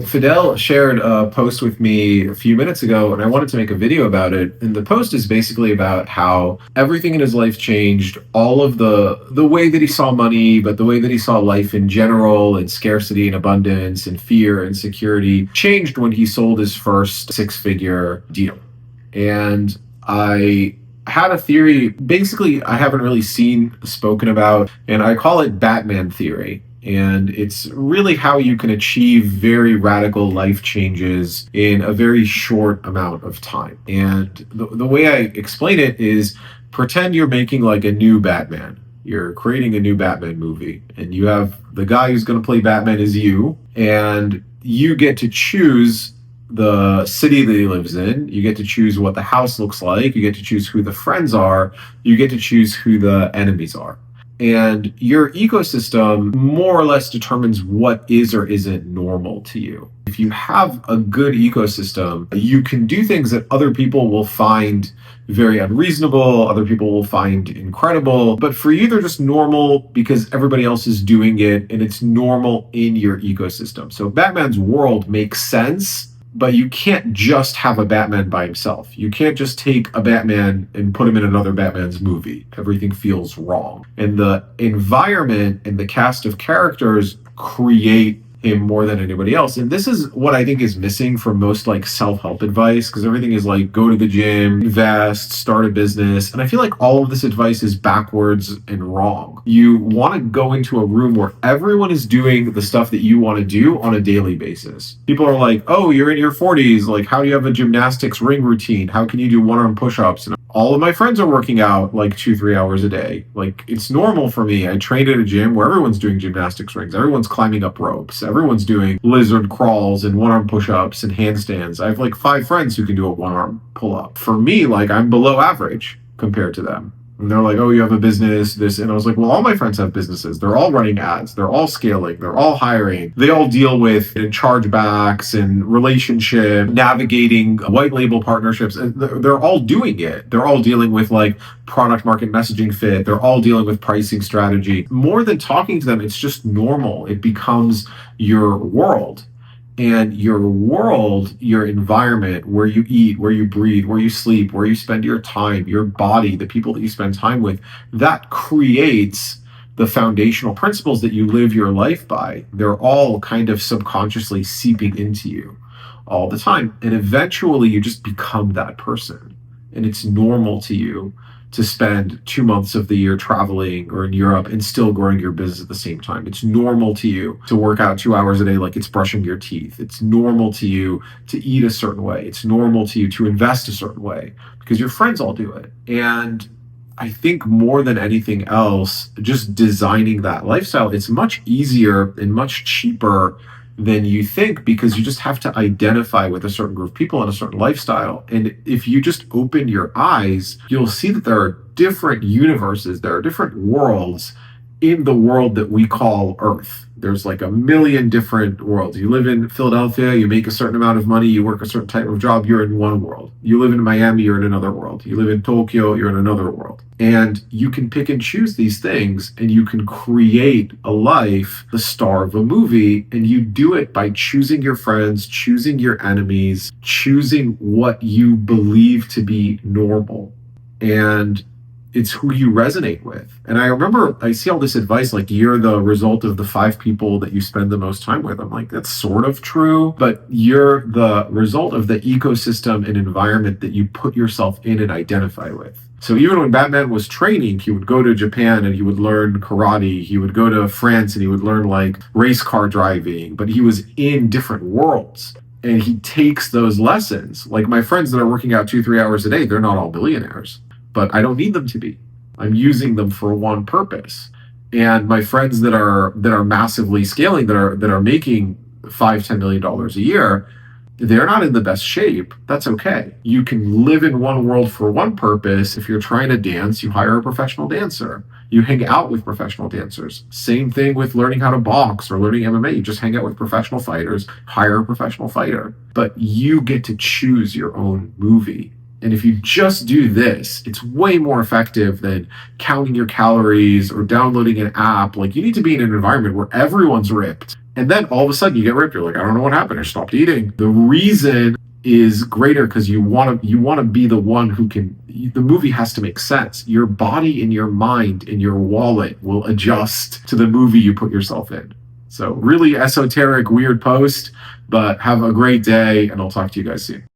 Fidel shared a post with me a few minutes ago, and I wanted to make a video about it. And the post is basically about how everything in his life changed, all of the way that he saw money, but the way that he saw life in general, and scarcity and abundance, and fear and security changed when he sold his first six-figure deal. And I had a theory, basically, I haven't really seen spoken about, and I call it Batman theory. And it's really how you can achieve very radical life changes in a very short amount of time. And the way I explain it is pretend you're making like a new Batman. You're creating a new Batman movie, and you have the guy who's going to play Batman is you, and you get to choose the city that he lives in. You get to choose what the house looks like. You get to choose who the friends are. You get to choose who the enemies are. And your ecosystem more or less determines what is or isn't normal to you. If you have a good ecosystem, you can do things that other people will find very unreasonable, other people will find incredible, but for you, they're just normal because everybody else is doing it and it's normal in your ecosystem. So Batman's world makes sense, but you can't just have a Batman by himself. You can't just take a Batman and put him in another Batman's movie. Everything feels wrong. And the environment and the cast of characters create him more than anybody else. And this is what I think is missing from most like self-help advice, because everything is like go to the gym, invest, start a business. And I feel like all of this advice is backwards and wrong. You want to go into a room where everyone is doing the stuff that you want to do on a daily basis. People are like, oh, you're in your 40s. Like, how do you have a gymnastics ring routine? How can you do one-arm push-ups? And all of my friends are working out like 2-3 hours a day. Like, it's normal for me. I trained at a gym where everyone's doing gymnastics rings. Everyone's climbing up ropes. Everyone's doing lizard crawls and one-arm push-ups and handstands. I have like 5 friends who can do a one-arm pull-up. For me, like, I'm below average compared to them. And they're like, oh, you have a business, this. And I was like, well, all my friends have businesses. They're all running ads. They're all scaling. They're all hiring. They all deal with chargebacks and relationship, navigating white label partnerships. And they're all doing it. They're all dealing with like product market messaging fit. They're all dealing with pricing strategy. More than talking to them, it's just normal. It becomes your world. And your world, your environment, where you eat, where you breathe, where you sleep, where you spend your time, your body, the people that you spend time with, that creates the foundational principles that you live your life by. They're all kind of subconsciously seeping into you all the time. And eventually you just become that person. And it's normal to you to spend 2 months of the year traveling or in Europe and still growing your business at the same time. It's normal to you to work out 2 hours a day like it's brushing your teeth. It's normal to you to eat a certain way. It's normal to you to invest a certain way because your friends all do it. And I think more than anything else, just designing that lifestyle, it's much easier and much cheaper than you think, because you just have to identify with a certain group of people and a certain lifestyle. And if you just open your eyes, you'll see that there are different universes, there are different worlds in the world that we call Earth. There's like a million different worlds. You live in Philadelphia, you make a certain amount of money, you work a certain type of job, you're in one world. You live in Miami, you're in another world. You live in Tokyo, you're in another world. And you can pick and choose these things, and you can create a life, the star of a movie, and you do it by choosing your friends, choosing your enemies, choosing what you believe to be normal. And it's who you resonate with. And I remember I see all this advice like you're the result of the 5 people that you spend the most time with. I'm like, that's sort of true, but you're the result of the ecosystem and environment that you put yourself in and identify with. So even when Batman was training, he would go to Japan and he would learn karate. He would go to France and he would learn like race car driving, but he was in different worlds. And he takes those lessons. Like my friends that are working out 2-3 hours a day, they're not all billionaires. But I don't need them to be. I'm using them for one purpose. And my friends that are massively scaling, that are making $5-10 million a year, they're not in the best shape. That's okay. You can live in one world for one purpose. If you're trying to dance, you hire a professional dancer. You hang out with professional dancers. Same thing with learning how to box or learning MMA. You just hang out with professional fighters, hire a professional fighter. But you get to choose your own movie. And if you just do this, it's way more effective than counting your calories or downloading an app. Like, you need to be in an environment where everyone's ripped And then all of a sudden you get ripped. You're like, I don't know what happened. I stopped eating. The reason is greater because you want to be the one who can. The movie has to make sense. Your body and your mind and your wallet will adjust to the movie you put yourself in. So really esoteric, weird post, but have a great day, and I'll talk to you guys soon.